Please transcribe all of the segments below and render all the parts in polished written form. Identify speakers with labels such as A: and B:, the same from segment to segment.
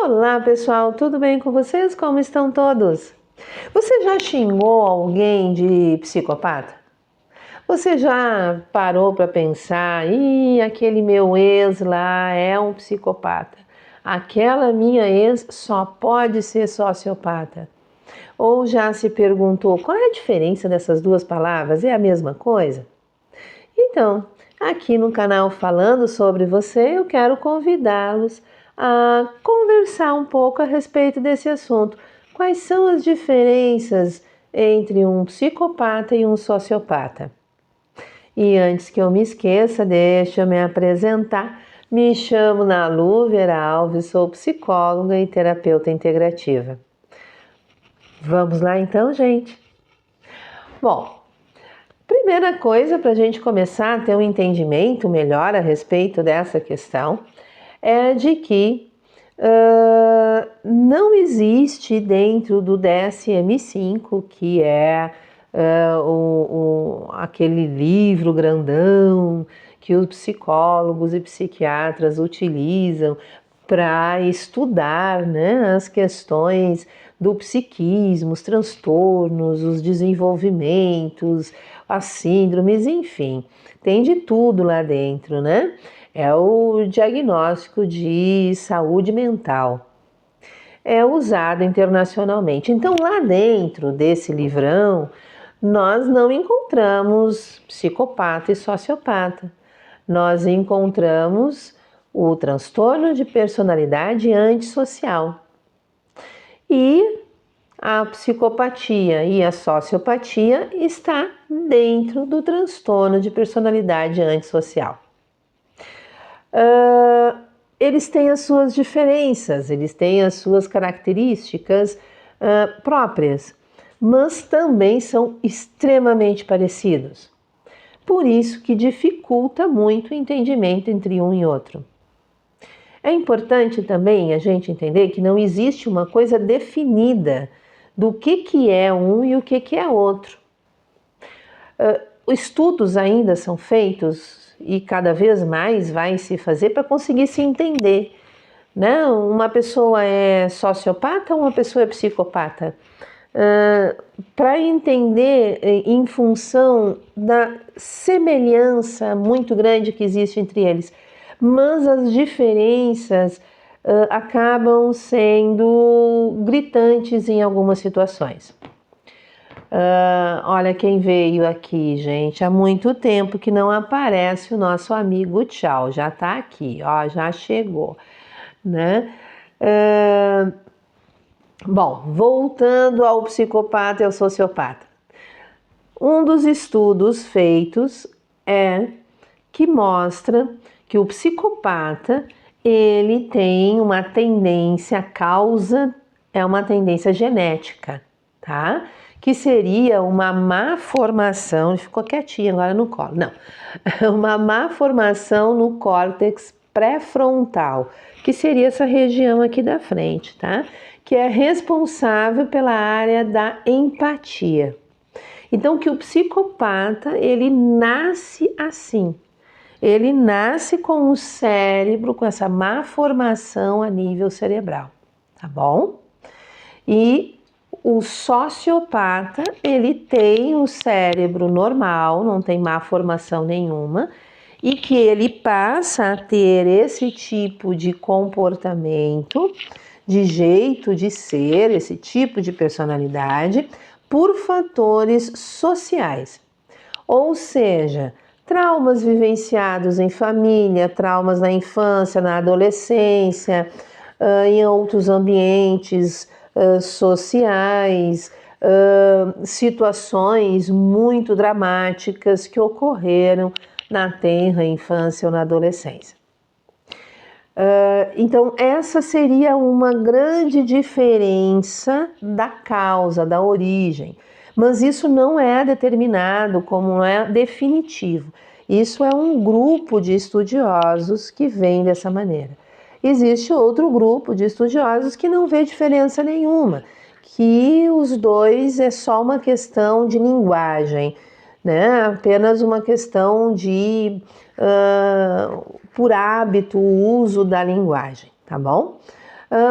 A: Olá pessoal, tudo bem com vocês? Como estão todos? Você já xingou alguém de psicopata? Você já parou para pensar, aquele meu ex lá é um psicopata. Aquela minha ex só pode ser sociopata. Ou já se perguntou qual é a diferença dessas duas palavras? É a mesma coisa? Então, aqui no canal Falando sobre Você, eu quero convidá-los a conversar um pouco a respeito desse assunto. Quais são as diferenças entre um psicopata e um sociopata? E antes que eu me esqueça, deixa eu me apresentar. Me chamo Nalu Vera Alves, sou psicóloga e terapeuta integrativa. Vamos lá então, gente? Bom, primeira coisa para a gente começar a ter um entendimento melhor a respeito dessa questão é de que não existe dentro do DSM-5, que é aquele livro grandão que os psicólogos e psiquiatras utilizam para estudar, né, as questões do psiquismo, os transtornos, os desenvolvimentos, as síndromes, enfim, tem de tudo lá dentro, né? É o diagnóstico de saúde mental. É usado internacionalmente. Então, lá dentro desse livrão, nós não encontramos psicopata e sociopata. Nós encontramos o transtorno de personalidade antissocial. E a psicopatia e a sociopatia está dentro do transtorno de personalidade antissocial. Eles têm as suas diferenças, eles têm as suas características próprias, mas também são extremamente parecidos. Por isso que dificulta muito o entendimento entre um e outro. É importante também a gente entender que não existe uma coisa definida do que é um e o que é outro. Estudos ainda são feitos e cada vez mais vai se fazer para conseguir se entender, né? Uma pessoa é sociopata ou uma pessoa é psicopata? Para entender em função da semelhança muito grande que existe entre eles, mas as diferenças acabam sendo gritantes em algumas situações. Olha quem veio aqui, gente. Há muito tempo que não aparece o nosso amigo Tchau. Já tá aqui, ó, já chegou, né? Bom, voltando ao psicopata e ao sociopata. Um dos estudos feitos que mostra que o psicopata, ele tem uma tendência, a causa é uma tendência genética, tá? Que seria uma má formação, ele ficou quietinho agora no colo, não, uma má formação no córtex pré-frontal, que seria essa região aqui da frente, tá? Que é responsável pela área da empatia. Então, que o psicopata, ele nasce assim, ele nasce com o cérebro, com essa má formação a nível cerebral, tá bom? E o sociopata, ele tem o cérebro normal, não tem má formação nenhuma, e que ele passa a ter esse tipo de comportamento, de jeito de ser, esse tipo de personalidade, por fatores sociais. Ou seja, traumas vivenciados em família, traumas na infância, na adolescência, em outros ambientes sociais, situações muito dramáticas que ocorreram na tenra infância ou na adolescência. Então, essa seria uma grande diferença da causa, da origem. Mas isso não é determinado, como não é definitivo. Isso é um grupo de estudiosos que vem dessa maneira. Existe outro grupo de estudiosos que não vê diferença nenhuma, que os dois é só uma questão de linguagem, né? Apenas uma questão de, por hábito, o uso da linguagem, tá bom?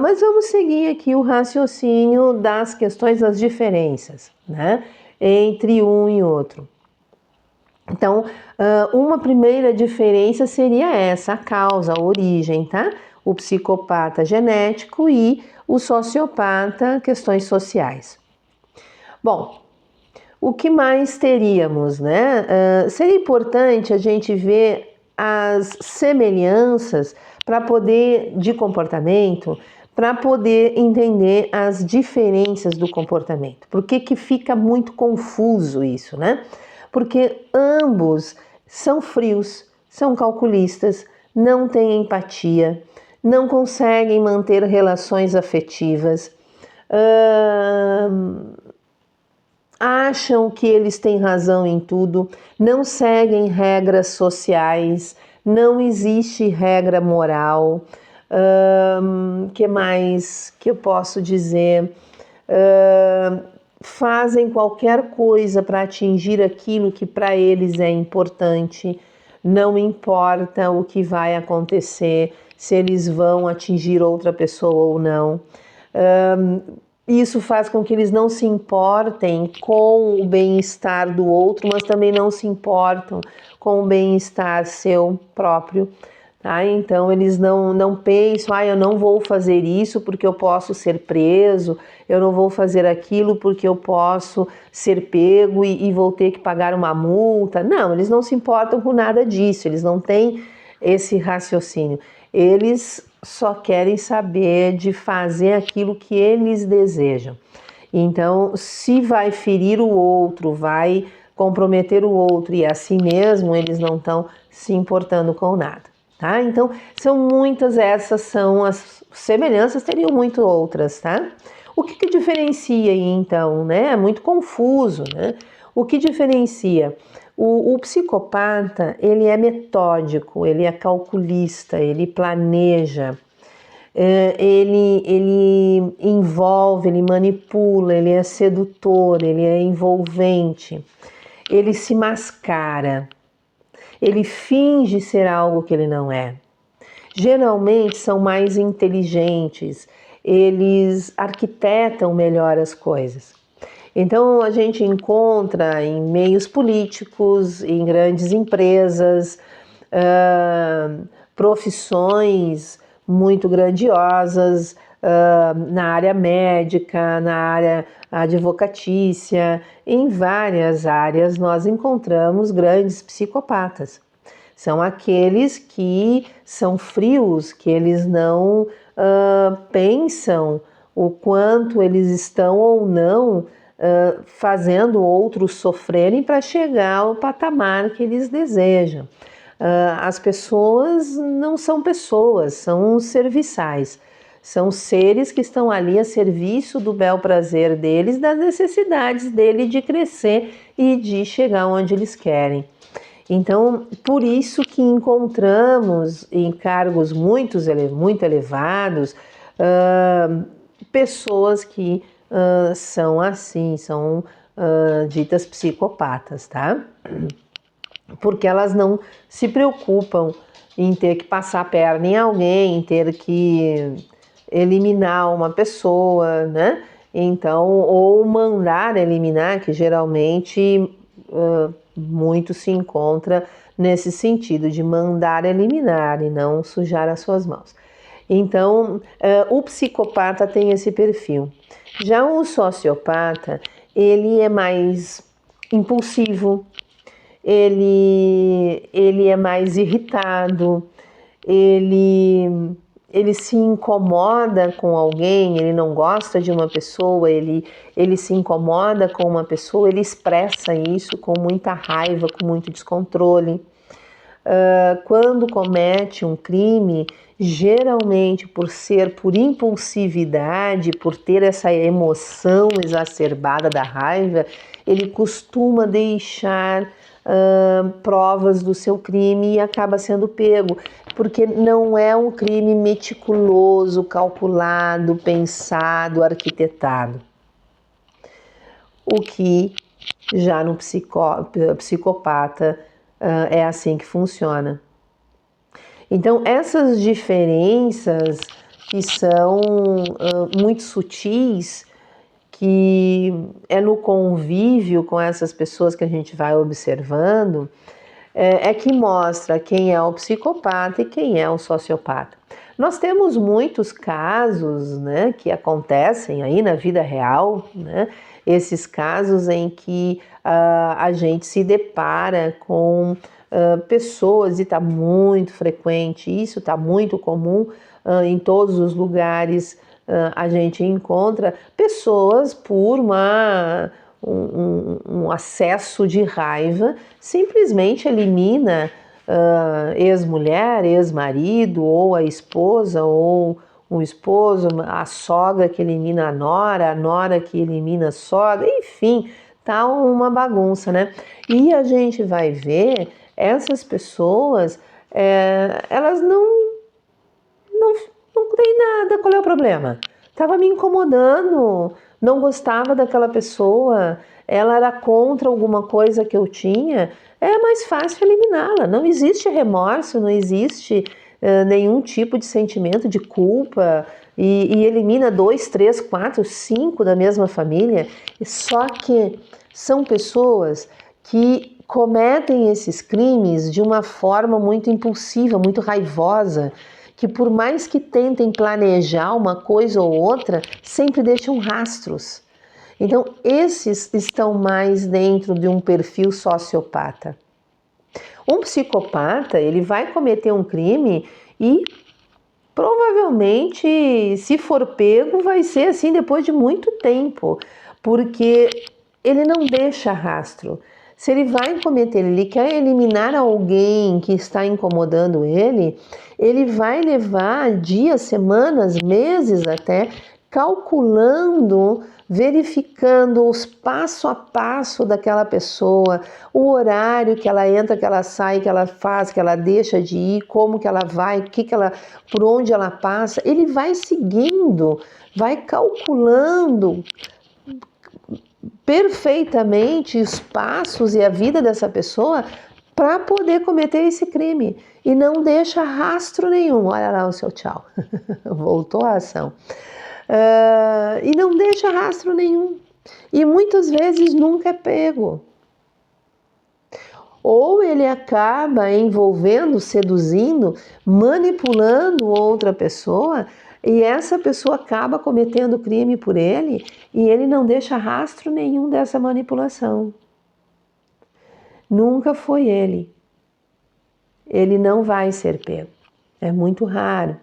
A: Mas vamos seguir aqui o raciocínio das questões das diferenças, né, entre um e outro. Então, uma primeira diferença seria essa, a causa, a origem, tá? O psicopata genético e o sociopata, questões sociais. Bom, o que mais teríamos, né? Seria importante a gente ver as semelhanças de comportamento, para poder entender as diferenças do comportamento. Por que que fica muito confuso isso, né? Porque ambos são frios, são calculistas, não têm empatia, não conseguem manter relações afetivas, acham que eles têm razão em tudo, não seguem regras sociais, não existe regra moral. Que mais que eu posso dizer? Fazem qualquer coisa para atingir aquilo que para eles é importante, não importa o que vai acontecer, se eles vão atingir outra pessoa ou não. Isso faz com que eles não se importem com o bem-estar do outro, mas também não se importam com o bem-estar seu próprio. Tá? Então eles não pensam, eu não vou fazer isso porque eu posso ser preso, eu não vou fazer aquilo porque eu posso ser pego e vou ter que pagar uma multa. Não, eles não se importam com nada disso, eles não têm esse raciocínio. Eles só querem saber de fazer aquilo que eles desejam. Então, se vai ferir o outro, vai comprometer o outro e assim mesmo, eles não estão se importando com nada. Tá? Então, essas são as semelhanças, teriam muito outras, tá? O que diferencia aí, então, né? É muito confuso, né? O que diferencia? O psicopata, ele é metódico, ele é calculista, ele planeja, ele envolve, ele manipula, ele é sedutor, ele é envolvente, ele se mascara. Ele finge ser algo que ele não é. Geralmente são mais inteligentes, eles arquitetam melhor as coisas. Então a gente encontra em meios políticos, em grandes empresas, profissões muito grandiosas, na área médica, na área advocatícia, em várias áreas nós encontramos grandes psicopatas. São aqueles que são frios, que eles não pensam o quanto eles estão ou não fazendo outros sofrerem para chegar ao patamar que eles desejam. As pessoas não são pessoas, são serviçais. São seres que estão ali a serviço do bel prazer deles, das necessidades dele de crescer e de chegar onde eles querem. Então, por isso que encontramos em cargos muito elevados pessoas que são assim, são ditas psicopatas, tá? Porque elas não se preocupam em ter que passar a perna em alguém, em ter que eliminar uma pessoa, né? Então, ou mandar eliminar, que geralmente muito se encontra nesse sentido de mandar eliminar e não sujar as suas mãos. Então, o psicopata tem esse perfil. Já o sociopata, ele é mais impulsivo, ele é mais irritado, ele se incomoda com alguém, ele não gosta de uma pessoa, ele se incomoda com uma pessoa, ele expressa isso com muita raiva, com muito descontrole. Quando comete um crime, geralmente por impulsividade, por ter essa emoção exacerbada da raiva, ele costuma deixar provas do seu crime e acaba sendo pego, porque não é um crime meticuloso, calculado, pensado, arquitetado. O que já no psicopata é assim que funciona. Então, essas diferenças que são muito sutis, que é no convívio com essas pessoas que a gente vai observando, é que mostra quem é o psicopata e quem é o sociopata. Nós temos muitos casos, né, que acontecem aí na vida real, né, esses casos em que a gente se depara com pessoas, e está muito frequente, isso está muito comum em todos os lugares. A gente encontra pessoas por um acesso de raiva, simplesmente elimina ex-mulher, ex-marido, ou a esposa, ou o esposo, a sogra que elimina a nora que elimina a sogra, enfim, tá uma bagunça, né? E a gente vai ver essas pessoas, elas não tem nada, qual é o problema? Estava me incomodando, não gostava daquela pessoa, ela era contra alguma coisa que eu tinha, é mais fácil eliminá-la. Não existe remorso, não existe nenhum tipo de sentimento de culpa, e elimina 2, 3, 4, 5 da mesma família. Só que são pessoas que cometem esses crimes de uma forma muito impulsiva, muito raivosa, que por mais que tentem planejar uma coisa ou outra, sempre deixam rastros. Então, esses estão mais dentro de um perfil sociopata. Um psicopata, ele vai cometer um crime e provavelmente, se for pego, vai ser assim depois de muito tempo, porque ele não deixa rastro. Se ele vai cometer, ele quer eliminar alguém que está incomodando ele vai levar dias, semanas, meses até, calculando, verificando os passo a passo daquela pessoa, o horário que ela entra, que ela sai, que ela faz, que ela deixa de ir, como que ela vai, por onde ela passa. Ele vai seguindo, vai calculando perfeitamente os passos e a vida dessa pessoa para poder cometer esse crime, e não deixa rastro nenhum. Olha lá o seu tchau, voltou a ação. E não deixa rastro nenhum, e muitas vezes nunca é pego. Ou ele acaba envolvendo, seduzindo, manipulando outra pessoa, e essa pessoa acaba cometendo crime por ele, e ele não deixa rastro nenhum dessa manipulação. Nunca foi ele. Ele não vai ser pego. É muito raro.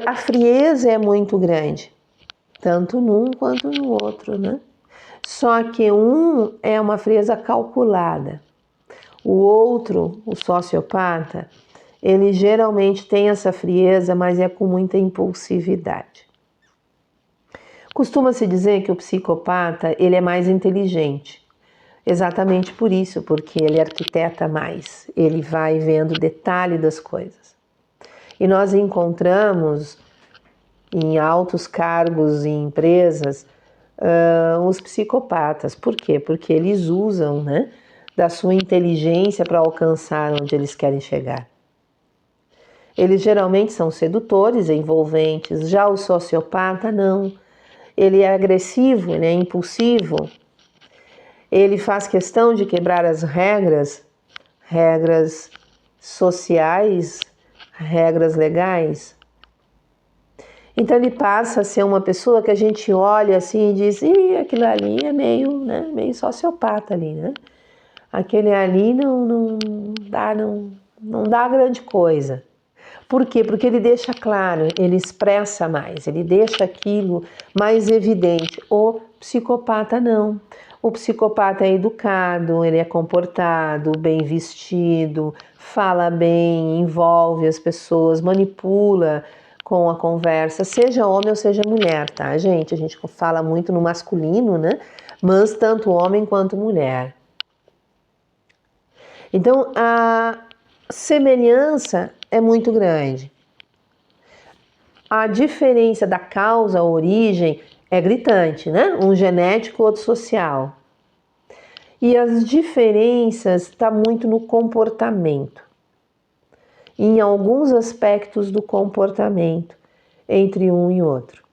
A: A frieza é muito grande, tanto num quanto no outro, né? Só que um é uma frieza calculada. O outro, o sociopata, ele geralmente tem essa frieza, mas é com muita impulsividade. Costuma-se dizer que o psicopata, ele é mais inteligente. Exatamente por isso, porque ele arquiteta mais, ele vai vendo detalhe das coisas. E nós encontramos em altos cargos em empresas os psicopatas. Por quê? Porque eles usam, né, da sua inteligência para alcançar onde eles querem chegar. Eles geralmente são sedutores, envolventes. Já o sociopata, não. Ele é agressivo, ele é impulsivo. Ele faz questão de quebrar as regras sociais, regras legais. Então ele passa a ser uma pessoa que a gente olha assim e diz: ih, aquilo ali é meio sociopata ali, né? Aquele ali não dá grande coisa. Por quê? Porque ele deixa claro, ele expressa mais, ele deixa aquilo mais evidente. O psicopata não. O psicopata é educado, ele é comportado, bem vestido, fala bem, envolve as pessoas, manipula com a conversa, seja homem ou seja mulher, tá, gente? A gente fala muito no masculino, né? Mas tanto homem quanto mulher. Então, a semelhança é muito grande. A diferença da causa, a origem, é gritante, né? Um genético, outro social. E as diferenças estão muito no comportamento. em alguns aspectos do comportamento entre um e outro.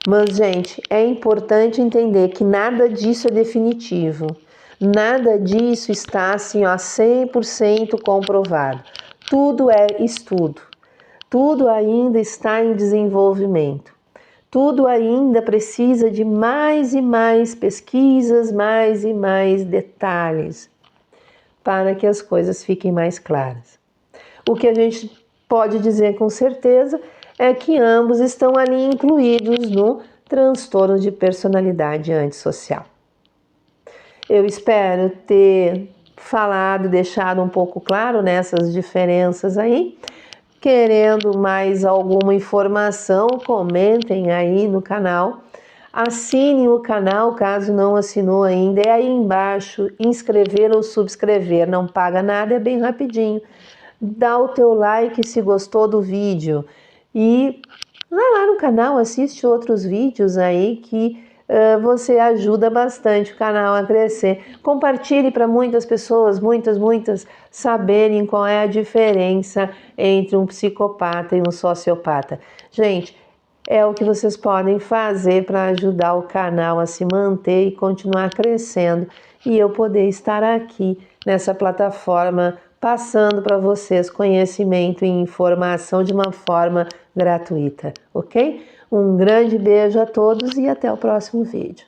A: Mas, gente, é importante entender que nada disso é definitivo. Nada disso está assim, 100% comprovado. Tudo é estudo. Tudo ainda está em desenvolvimento. Tudo ainda precisa de mais e mais pesquisas, mais e mais detalhes, para que as coisas fiquem mais claras. O que a gente pode dizer com certeza é que ambos estão ali incluídos no transtorno de personalidade antissocial. Eu espero ter falado, deixado um pouco claro nessas diferenças aí. Querendo mais alguma informação, comentem aí no canal. Assine o canal caso não assinou ainda. É aí embaixo, inscrever ou subscrever. Não paga nada, é bem rapidinho. Dá o teu like se gostou do vídeo. E vai lá no canal, assiste outros vídeos aí que você ajuda bastante o canal a crescer. Compartilhe para muitas pessoas, muitas, saberem qual é a diferença entre um psicopata e um sociopata. Gente, é o que vocês podem fazer para ajudar o canal a se manter e continuar crescendo e eu poder estar aqui nessa plataforma passando para vocês conhecimento e informação de uma forma gratuita, ok? Um grande beijo a todos e até o próximo vídeo.